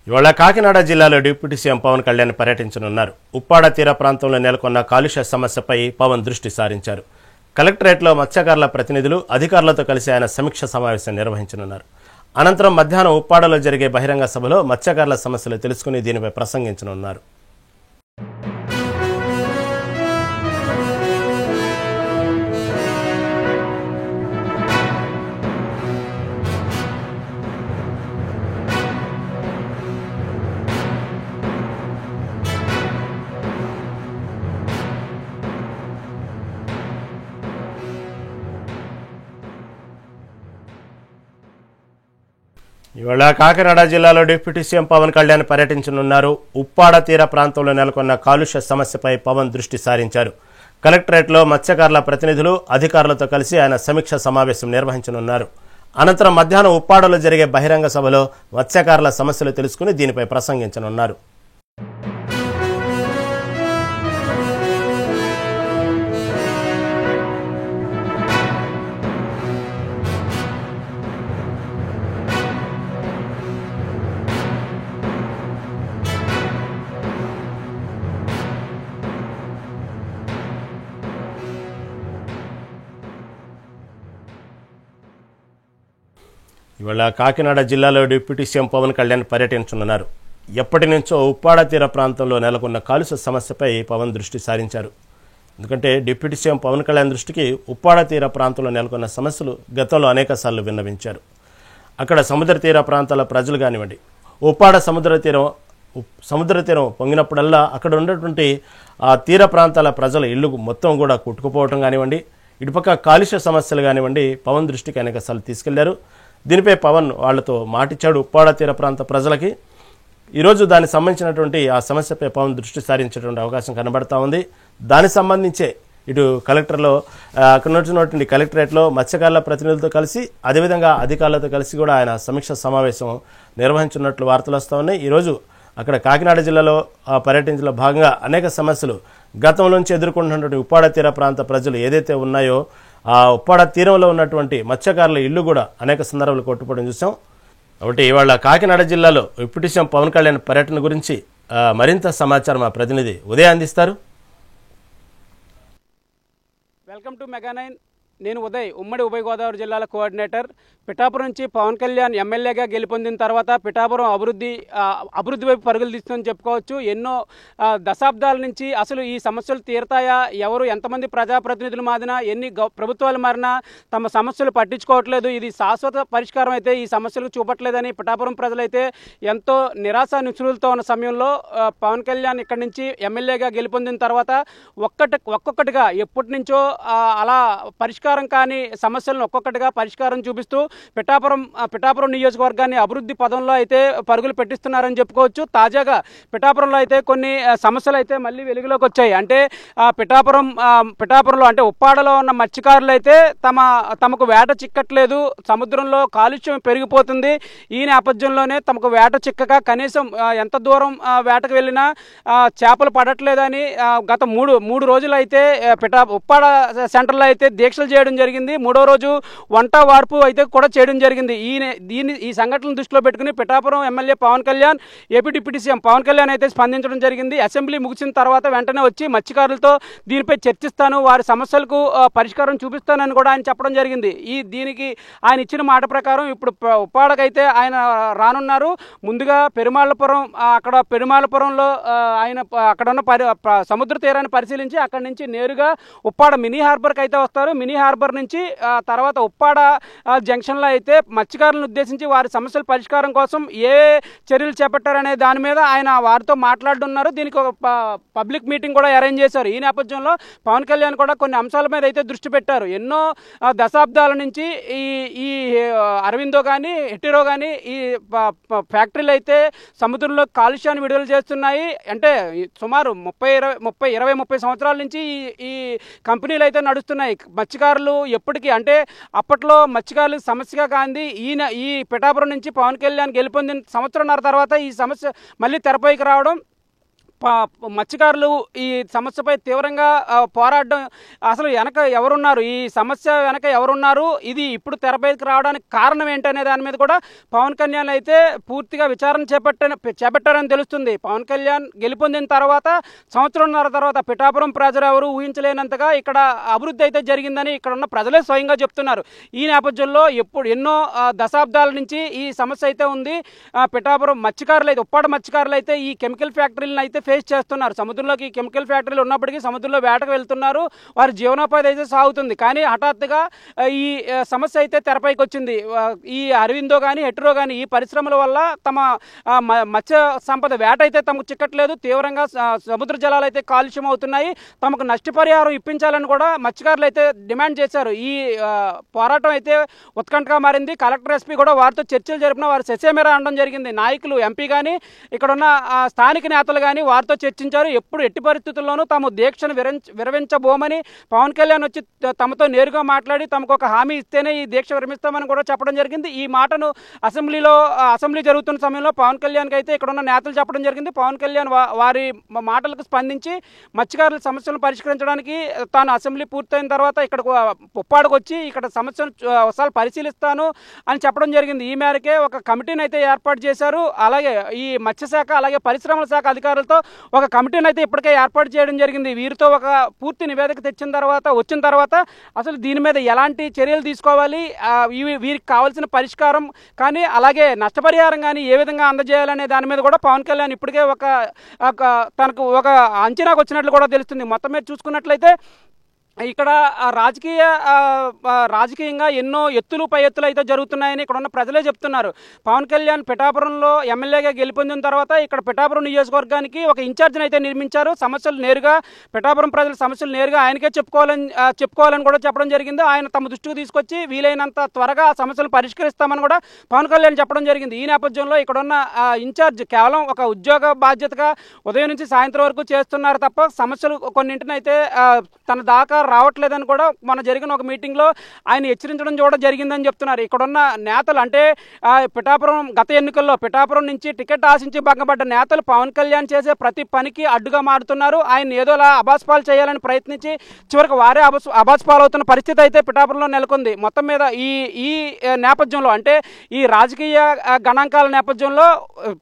ఇవాళ కాకినాడ జిల్లాలో deputy CM Pawan Kalyan పర్యటించనున్నారు. ఉప్పాడ తీర ప్రాంతంలో నెలకొన్న కాలుష్య సమస్యపై పవన్ దృష్టి సారించారు. కలెక్టరేట్లో మత్స్యకారుల ప్రతినిధులు అధికారులతో కలిసి ఆయన సమీక్ష సమావేశం నిర్వహించనున్నారు. అనంతరం మధ్యాహ్నం ఉప్పాడలో జరిగే బహిరంగ సభలో మత్స్యకారుల సమస్యలు తెలుసుకుని దీనిపై ప్రసంగించనున్నారు. ఇవాళ కాకినాడ జిల్లాలో డిప్యూటీ సీఎం పవన్ కళ్యాణ్ పర్యటించనున్నారు. ఉప్పాడ తీర ప్రాంతంలో నెలకొన్న కాలుష్య సమస్యపై పవన్ దృష్టి సారించారు. కలెక్టరేట్లో మత్స్యకారుల ప్రతినిధులు అధికారులతో కలిసి ఆయన సమీక్ష సమావేశం నిర్వహించనున్నారు. అనంతరం మధ్యాహ్నం ఉప్పాడలో జరిగే బహిరంగ సభలో మత్స్యకారుల సమస్యలు తెలుసుకుని దీనిపై ప్రసంగించనున్నారు. ఇవాళ కాకినాడ జిల్లాలో డిప్యూటీ సీఎం పవన్ కళ్యాణ్ పర్యటించనున్నారు. ఎప్పటి నుంచో ఉప్పాడ తీర ప్రాంతంలో నెలకొన్న కాలుష్య సమస్యపై పవన్ దృష్టి సారించారు. ఎందుకంటే డిప్యూటీ సీఎం పవన్ కళ్యాణ్ దృష్టికి ఉప్పాడ తీర ప్రాంతంలో నెలకొన్న సమస్యలు గతంలో అనేక సార్లు విన్నవించారు. అక్కడ సముద్ర తీర ప్రాంతాల ప్రజలు కానివ్వండి, ఉప్పాడ సముద్ర తీరం పొంగినప్పుడల్లా అక్కడ ఉన్నటువంటి ఆ తీర ప్రాంతాల ప్రజల ఇల్లు మొత్తం కూడా కొట్టుకుపోవటం కానివ్వండి, ఇటుపక్క కాలుష్య సమస్యలు కానివ్వండి, పవన్ దృష్టికి అనేక సార్లు తీసుకెళ్లారు. దీనిపై పవన్ వాళ్లతో మాటిచ్చాడు ఉప్పాడ తీర ప్రాంత ప్రజలకి. ఈరోజు దానికి సంబంధించినటువంటి ఆ సమస్యపై పవన్ దృష్టి సారించేటువంటి అవకాశం కనబడతా ఉంది. దానికి సంబంధించే ఇటు కలెక్టర్లో అక్కడ ఉన్నటువంటి కలెక్టరేట్లో మత్స్యకారుల ప్రతినిధులతో కలిసి అదేవిధంగా అధికారులతో కలిసి కూడా ఆయన సమీక్ష సమావేశం నిర్వహించున్నట్లు వార్తలు వస్తూ ఉన్నాయి. ఈరోజు అక్కడ కాకినాడ జిల్లాలో పర్యటించలో భాగంగా అనేక సమస్యలు గతంలోంచి ఎదుర్కొంటున్నటువంటి ఉప్పాడ తీర ప్రాంత ప్రజలు ఏదైతే ఉన్నాయో ఆ ఉప్పాడ తీరంలో ఉన్నటువంటి మత్స్యకారుల ఇల్లు కూడా అనేక సందర్భాలు కొట్టుకోవడం చూసాం. కాబట్టి ఇవాళ కాకినాడ జిల్లాలో డిప్యూటీ సీఎం పవన్ కళ్యాణ్ పర్యటన గురించి మరింత సమాచారం మా ప్రతినిధి ఉదయ్ అందిస్తారు. Welcome to Mega nine. నేను ఉదయ్, ఉమ్మడి ఉభయ గోదావరి జిల్లాల కోఆర్డినేటర్. పిఠాపురం నుంచి పవన్ కళ్యాణ్ ఎమ్మెల్యేగా గెలుపొందిన తర్వాత పిఠాపురం అభివృద్ధి వైపు పరుగులు తీస్తుందని చెప్పుకోవచ్చు. ఎన్నో దశాబ్దాల నుంచి అసలు ఈ సమస్యలు తీరతాయా, ఎవరు ఎంతమంది ప్రజాప్రతినిధులు మారినా, ఎన్ని ప్రభుత్వాలు మారినా తమ సమస్యలు పట్టించుకోవట్లేదు, ఇది శాశ్వత పరిష్కారం అయితే ఈ సమస్యలకు చూపట్లేదని పిఠాపురం ప్రజలైతే ఎంతో నిరాశ నిస్పృహలతో ఉన్న సమయంలో పవన్ కళ్యాణ్ ఇక్కడి నుంచి ఎమ్మెల్యేగా గెలుపొందిన తర్వాత ఒక్కొక్కటిగా ఎప్పటి నుంచో అలా పరిష్కారం కానీ సమస్యలను ఒక్కొక్కటిగా పరిష్కారం చూపిస్తూ పిఠాపురం నియోజకవర్గాన్ని అభివృద్ధి పదంలో అయితే పరుగులు పెట్టిస్తున్నారని చెప్పుకోవచ్చు. తాజాగా పిఠాపురంలో అయితే కొన్ని సమస్యలు అయితే మళ్ళీ వెలుగులోకి వచ్చాయి. అంటే పిఠాపురంలో అంటే ఉప్పాడలో ఉన్న మత్స్యకారులు అయితే తమకు వేట చిక్కట్లేదు, సముద్రంలో కాలుష్యం పెరిగిపోతుంది. ఈ నేపథ్యంలోనే తమకు వేట చిక్కక కనీసం ఎంత దూరం వేటకు వెళ్ళినా చేపలు పడట్లేదని గత మూడు రోజులు అయితే ఉప్పాడ సెంటర్లో అయితే దీక్షలు చేయడం జరిగింది. మూడో రోజు వంట వార్పు అయితే కూడా చేయడం జరిగింది. ఈ సంఘటనను దృష్టిలో పెట్టుకుని Pithapuram MLA Pawan Kalyan, AP deputy CM Pawan Kalyan అయితే స్పందించడం జరిగింది. అసెంబ్లీ ముగిసిన తర్వాత వెంటనే వచ్చి మత్స్యకారులతో దీనిపై చర్చిస్తాను, వారి సమస్యలకు పరిష్కారం చూపిస్తానని కూడా ఆయన చెప్పడం జరిగింది. దీనికి ఆయన ఇచ్చిన మాట ప్రకారం ఇప్పుడు ఉప్పాడకైతే ఆయన రానున్నారు. ముందుగా పెరుమాళపురంలో ఆయన అక్కడ ఉన్న సముద్ర తీరాన్ని పరిశీలించి అక్కడి నుంచి నేరుగా ఉప్పాడ మినీ హార్బర్కి అయితే వస్తారు. మినీ హార్బర్ నుంచి తర్వాత ఉప్పాడ జంక్షన్లో అయితే మత్స్యకారులను ఉద్దేశించి వారి సమస్యల పరిష్కారం కోసం ఏ చర్యలు చేపట్టారనే దాని మీద ఆయన వారితో మాట్లాడుతున్నారు. దీనికి ఒక పబ్లిక్ మీటింగ్ కూడా అరేంజ్ చేశారు. ఈ నేపథ్యంలో పవన్ కళ్యాణ్ కూడా కొన్ని అంశాల మీద అయితే దృష్టి పెట్టారు. ఎన్నో దశాబ్దాల నుంచి ఈ అరవిందో కానీ హెటిరో కానీ ఈ ఫ్యాక్టరీలు అయితే సముద్రంలో కాలుష్యాన్ని విడుదల చేస్తున్నాయి. అంటే సుమారు 30 సంవత్సరాల నుంచి ఈ కంపెనీలు అయితే నడుస్తున్నాయి. మత్స్యకారులు ఎప్పటికీ అంటే అప్పట్లో మత్స్యకారులకు సమస్యగా కాంది ఈ పిఠాపురం నుంచి పవన్ కళ్యాణ్ గెలుపొందిన సంవత్సరంన్నర తర్వాత ఈ సమస్య మళ్ళీ తెరపైకి రావడం మత్స్యకారులు ఈ సమస్యపై తీవ్రంగా పోరాడడం, అసలు వెనక ఎవరున్నారు, ఈ సమస్య వెనక ఎవరున్నారు, ఇది ఇప్పుడు తెరపైకి రావడానికి కారణం ఏంటనే దాని మీద కూడా పవన్ కళ్యాణ్ అయితే పూర్తిగా విచారణ చేపట్టారని తెలుస్తుంది. పవన్ కళ్యాణ్ గెలుపొందిన తర్వాత సంవత్సరంన్నర తర్వాత పిఠాపురం ప్రజలు ఎవరు ఊహించలేనంతగా ఇక్కడ అభివృద్ధి అయితే జరిగిందని ఇక్కడ ఉన్న ప్రజలే స్వయంగా చెప్తున్నారు. ఈ నేపథ్యంలో ఎన్నో దశాబ్దాల నుంచి ఈ సమస్య అయితే ఉంది. పిఠాపురం మత్స్యకారులు అయితే, ఉప్పాడ మత్స్యకారులు అయితే ఈ కెమికల్ ఫ్యాక్టరీలను అయితే ఫేస్ చేస్తున్నారు. సముద్రంలోకి కెమికల్ ఫ్యాక్టరీలు ఉన్నప్పటికీ సముద్రంలో వేటకు వెళ్తున్నారు, వారి జీవనోపాధి అయితే సాగుతుంది. కానీ హఠాత్తుగా ఈ సమస్య అయితే తెరపైకి వచ్చింది. ఈ అరవిందో కానీ హెట్రో కానీ ఈ పరిశ్రమల వల్ల తమ మత్స్య సంపద వేట అయితే తమకు చిక్కట్లేదు, తీవ్రంగా సముద్ర జలాలు అయితే కాలుష్యం అవుతున్నాయి, తమకు నష్టపరిహారం ఇప్పించాలని కూడా మత్స్యకారులు అయితే డిమాండ్ చేశారు. ఈ పోరాటం అయితే ఉత్కంఠగా మారింది. కలెక్టర్, ఎస్పీ కూడా వారితో చర్చలు జరిపిన వారు ససేమిరా అనడం జరిగింది. నాయకులు, ఎంపీ కానీ ఇక్కడ ఉన్న స్థానిక నేతలు కానీ వారితో చర్చించారు. ఎట్టి పరిస్థితుల్లోనూ తాము దీక్షను విరమించబోమని పవన్ కళ్యాణ్ వచ్చి తమతో నేరుగా మాట్లాడి తమకు ఒక హామీ ఇస్తేనే ఈ దీక్ష విరమిస్తామని కూడా చెప్పడం జరిగింది. ఈ మాటను అసెంబ్లీ జరుగుతున్న సమయంలో పవన్ కళ్యాణ్కి అయితే ఇక్కడ ఉన్న నేతలు చెప్పడం జరిగింది. పవన్ కళ్యాణ్ వారి మాటలకు స్పందించి మత్స్యకారుల సమస్యలను పరిష్కరించడానికి తాను అసెంబ్లీ పూర్తయిన తర్వాత ఇక్కడ ఉప్పాడకు వచ్చి ఇక్కడ సమస్యను ఒకసారి పరిశీలిస్తాను అని చెప్పడం జరిగింది. ఈ మేరకే ఒక కమిటీని అయితే ఏర్పాటు చేశారు. అలాగే ఈ మత్స్యశాఖ అలాగే పరిశ్రమల శాఖ అధికారులతో ఒక కమిటీని అయితే ఇప్పటికే ఏర్పాటు చేయడం జరిగింది. వీరితో ఒక పూర్తి నివేదిక వచ్చిన తర్వాత అసలు దీని మీద ఎలాంటి చర్యలు తీసుకోవాలి, వీరికి కావాల్సిన పరిష్కారం కానీ అలాగే నష్టపరిహారం కానీ ఏ విధంగా అందజేయాలనే దాని మీద కూడా పవన్ కళ్యాణ్ ఇప్పటికే తనకు ఒక అంచనాకు వచ్చినట్లు కూడా తెలుస్తుంది. మొత్తం మీద చూసుకున్నట్లయితే ఇక్కడ రాజకీయంగా ఎన్నో పై ఎత్తులు అయితే జరుగుతున్నాయని ఇక్కడ ఉన్న ప్రజలే చెప్తున్నారు. పవన్ కళ్యాణ్ పిఠాపురంలో ఎమ్మెల్యేగా గెలుపొందిన తర్వాత ఇక్కడ పిఠాపురం నియోజకవర్గానికి ఒక ఇన్ఛార్జిని అయితే నిర్మించారు. పిఠాపురం ప్రజల సమస్యలు నేరుగా ఆయనకే చెప్పుకోవాలని కూడా చెప్పడం జరిగింది. ఆయన తమ దృష్టికి తీసుకొచ్చి వీలైనంత త్వరగా ఆ సమస్యలు పరిష్కరిస్తామని కూడా పవన్ కళ్యాణ్ చెప్పడం జరిగింది. ఈ నేపథ్యంలో ఇక్కడ ఉన్న ఇన్ఛార్జ్ కేవలం ఒక ఉద్యోగ బాధ్యతగా ఉదయం నుంచి సాయంత్రం వరకు చేస్తున్నారు తప్ప సమస్యలు కొన్నింటినైతే తన దాకా రావట్లేదని కూడా మన జరిగిన ఒక మీటింగ్లో ఆయన హెచ్చరించడం కూడా జరిగిందని చెప్తున్నారు. ఇక్కడున్న నేతలు అంటే గత ఎన్నికల్లో పిఠాపురం నుంచి టికెట్ ఆశించి భంగపడ్డ నేతలు పవన్ కళ్యాణ్ చేసే ప్రతి పనికి అడ్డుగా మారుతున్నారు. ఆయన ఏదోలా అబాస్పాలు చేయాలని ప్రయత్నించి చివరికి వారే అబాస్పాలవుతున్న పరిస్థితి అయితే పిఠాపురంలో నెలకొంది. మొత్తం మీద ఈ నేపథ్యంలో అంటే ఈ రాజకీయ గణాంకాల నేపథ్యంలో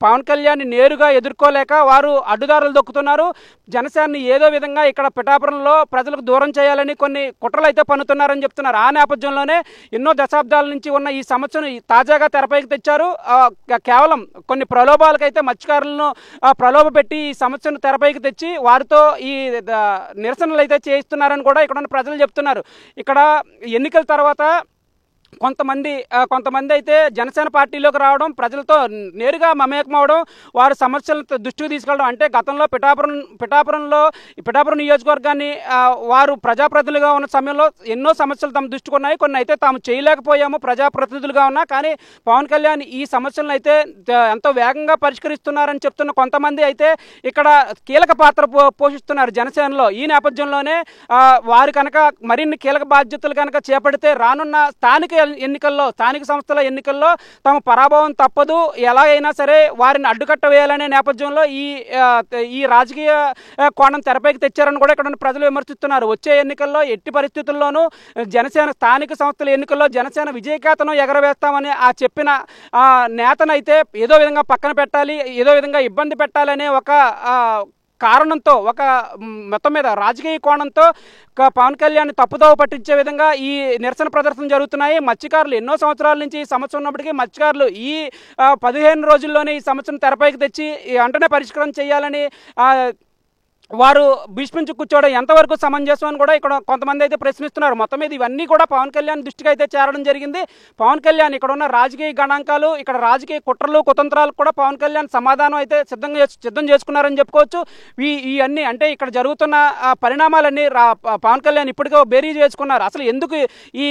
పవన్ కళ్యాణ్ నేరుగా ఎదుర్కోలేక వారు అడ్డుదారులు దొక్కుతున్నారు. జనసేనని ఏదో విధంగా ఇక్కడ పిఠాపురంలో ప్రజలకు దూరం చేయాలని కొన్ని కుట్రలు అయితే పన్నుతున్నారని చెప్తున్నారు. ఆ నేపథ్యంలోనే ఎన్నో దశాబ్దాల నుంచి ఉన్న ఈ సమస్యను తాజాగా తెరపైకి తెచ్చారు. కేవలం కొన్ని ప్రలోభాలకైతే మత్స్యకారులను ప్రలోభపెట్టి ఈ సమస్యను తెరపైకి తెచ్చి వారితో ఈ నిరసనలు అయితే చేయిస్తున్నారని కూడా ఇక్కడ ఉన్న ప్రజలు చెప్తున్నారు. ఇక్కడ ఎన్నికల తర్వాత కొంతమంది అయితే జనసేన పార్టీలోకి రావడం, ప్రజలతో నేరుగా మమేకమవడం, వారి సమస్యలను దృష్టికి తీసుకెళ్ళడం. అంటే గతంలో పిఠాపురం నియోజకవర్గాన్ని వారు ప్రజాప్రతినిధులుగా ఉన్న సమయంలో ఎన్నో సమస్యలు తమ దృష్టికి ఉన్నాయి. కొన్ని అయితే తాము చేయలేకపోయాము ప్రజాప్రతినిధులుగా ఉన్నా. కానీ పవన్ కళ్యాణ్ ఈ సమస్యలను అయితే ఎంతో వేగంగా పరిష్కరిస్తున్నారని చెప్తున్న కొంతమంది అయితే ఇక్కడ కీలక పాత్ర పోషిస్తున్నారు జనసేనలో. ఈ నేపథ్యంలోనే వారు కనుక మరిన్ని కీలక బాధ్యతలు కనుక చేపడితే రానున్న స్థానిక సంస్థల ఎన్నికల్లో తమ పరాభవం తప్పదు, ఎలాగైనా సరే వారిని అడ్డుకట్ట వేయాలనే నేపథ్యంలో ఈ రాజకీయ కోణం తెరపైకి తెచ్చారని కూడా ఇక్కడ ప్రజలు విమర్శిస్తున్నారు. వచ్చే ఎన్నికల్లో ఎట్టి పరిస్థితుల్లోనూ స్థానిక సంస్థల ఎన్నికల్లో జనసేన విజయకేతనం ఎగరవేస్తామని చెప్పిన నేతనైతే ఏదో విధంగా పక్కన పెట్టాలి, ఏదో విధంగా ఇబ్బంది పెట్టాలనే ఒక కారణంతో మొత్తం మీద రాజకీయ కోణంతో పవన్ కళ్యాణ్ తప్పుదోవ పట్టించే విధంగా ఈ నిరసన ప్రదర్శనలు జరుగుతున్నాయి. మత్స్యకారులు ఎన్నో సంవత్సరాల నుంచి ఈ సమస్య ఉన్నప్పటికీ మత్స్యకారులు ఈ 15 రోజుల్లోనే ఈ సమస్యను తెరపైకి తెచ్చి వెంటనే పరిష్కారం చేయాలని వారు భీష్మించి కూర్చోవడం ఎంతవరకు సమంజసం అని కూడా ఇక్కడ కొంతమంది అయితే ప్రశ్నిస్తున్నారు. మొత్తం మీద ఇవన్నీ కూడా పవన్ కళ్యాణ్ దృష్టికి అయితే చేరడం జరిగింది. పవన్ కళ్యాణ్ ఇక్కడ ఉన్న రాజకీయ గణాంకాలు, ఇక్కడ రాజకీయ కుట్రలు కుతంత్రాలకు కూడా పవన్ కళ్యాణ్ సమాధానం అయితే సిద్ధం చేసుకున్నారని చెప్పుకోవచ్చు. ఇవన్నీ అంటే ఇక్కడ జరుగుతున్న పరిణామాలన్నీ పవన్ కళ్యాణ్ ఇప్పటికే బేరీజ్ వేసుకున్నారు. అసలు ఎందుకు ఈ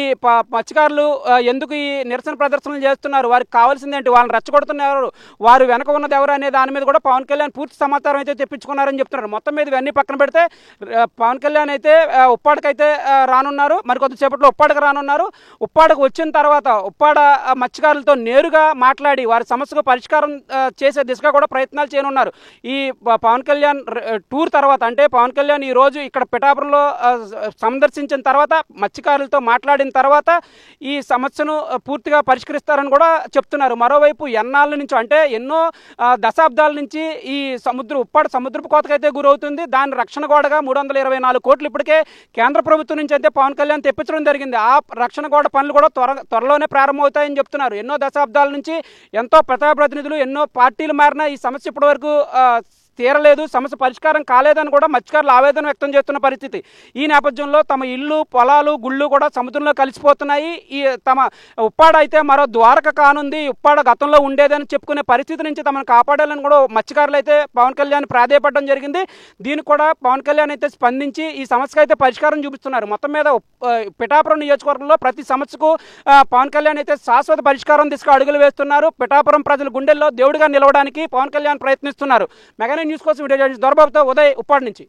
మత్స్యకారులు ఎందుకు ఈ నిరసన ప్రదర్శనలు చేస్తున్నారు, వారికి కావాల్సింది ఏంటి, వాళ్ళని రెచ్చగొడుతున్నారు, వారు వెనక ఉన్నది ఎవరు అనే దాని మీద కూడా పవన్ కళ్యాణ్ పూర్తి సమాచారం అయితే తెప్పించుకున్నారని చెప్తున్నారు. మొత్తం మీద ఇవన్నీ పక్కన పెడితే పవన్ కళ్యాణ్ అయితే ఉప్పాడకైతే రానున్నారు, మరికొద్ది సేపట్లో ఉప్పాడకు రానున్నారు. ఉప్పాడకు వచ్చిన తర్వాత ఉప్పాడ మత్స్యకారులతో నేరుగా మాట్లాడి వారి సమస్యకు పరిష్కారం చేసే దిశగా కూడా ప్రయత్నాలు చేయనున్నారు. ఈ పవన్ కళ్యాణ్ టూర్ తర్వాత అంటే పవన్ కళ్యాణ్ ఈ రోజు ఇక్కడ పిఠాపురంలో సందర్శించిన తర్వాత మత్స్యకారులతో మాట్లాడిన తర్వాత ఈ సమస్యను పూర్తిగా పరిష్కరిస్తారని కూడా చెప్తున్నారు. మరోవైపు ఎన్నాళ్ళ నుంచి అంటే ఎన్నో దశాబ్దాల నుంచి ఈ ఉప్పాడ సముద్రపు కోతకైతే గురవుతుంది. దాని రక్షణ గోడగా 324 కోట్లు ఇప్పటికే కేంద్ర ప్రభుత్వం నుంచి అయితే పవన్ కళ్యాణ్ తెప్పించడం జరిగింది. ఆ రక్షణ గోడ పనులు కూడా త్వరలోనే ప్రారంభమవుతాయని చెప్తున్నారు. ఎన్నో దశాబ్దాల నుంచి ఎంతో ప్రజాప్రతినిధులు ఎన్నో పార్టీలు మారినా ఈ సమస్య ఇప్పటివరకు తీరలేదు, సమస్య పరిష్కారం కాలేదని కూడా మత్స్యకారులు ఆవేదన వ్యక్తం చేస్తున్న పరిస్థితి. ఈ నేపథ్యంలో తమ ఇల్లు పొలాలు గుళ్ళు కూడా సముద్రంలో కలిసిపోతున్నాయి. ఈ తమ ఉప్పాడ అయితే మరో ద్వారక కానుంది, ఉప్పాడ గతంలో ఉండేదని చెప్పుకునే పరిస్థితి నుంచి తమను కాపాడాలని కూడా మత్స్యకారులు అయితే పవన్ కళ్యాణ్ ప్రాధేయపడడం జరిగింది. దీనికి కూడా పవన్ కళ్యాణ్ అయితే స్పందించి ఈ సమస్యకు అయితే పరిష్కారం చూపిస్తున్నారు. మొత్తం మీద పిఠాపురం నియోజకవర్గంలో ప్రతి సమస్యకు పవన్ కళ్యాణ్ అయితే శాశ్వత పరిష్కారం దిశగా అడుగులు వేస్తున్నారు. పిఠాపురం ప్రజల గుండెల్లో దేవుడిగా నిలవడానికి పవన్ కళ్యాణ్ ప్రయత్నిస్తున్నారు. మెగా న్యూస్ కోసం వీడియో జర్నలిస్ట్ దొరబాబుతో ఉదయ్, ఉప్పాడ నుంచి.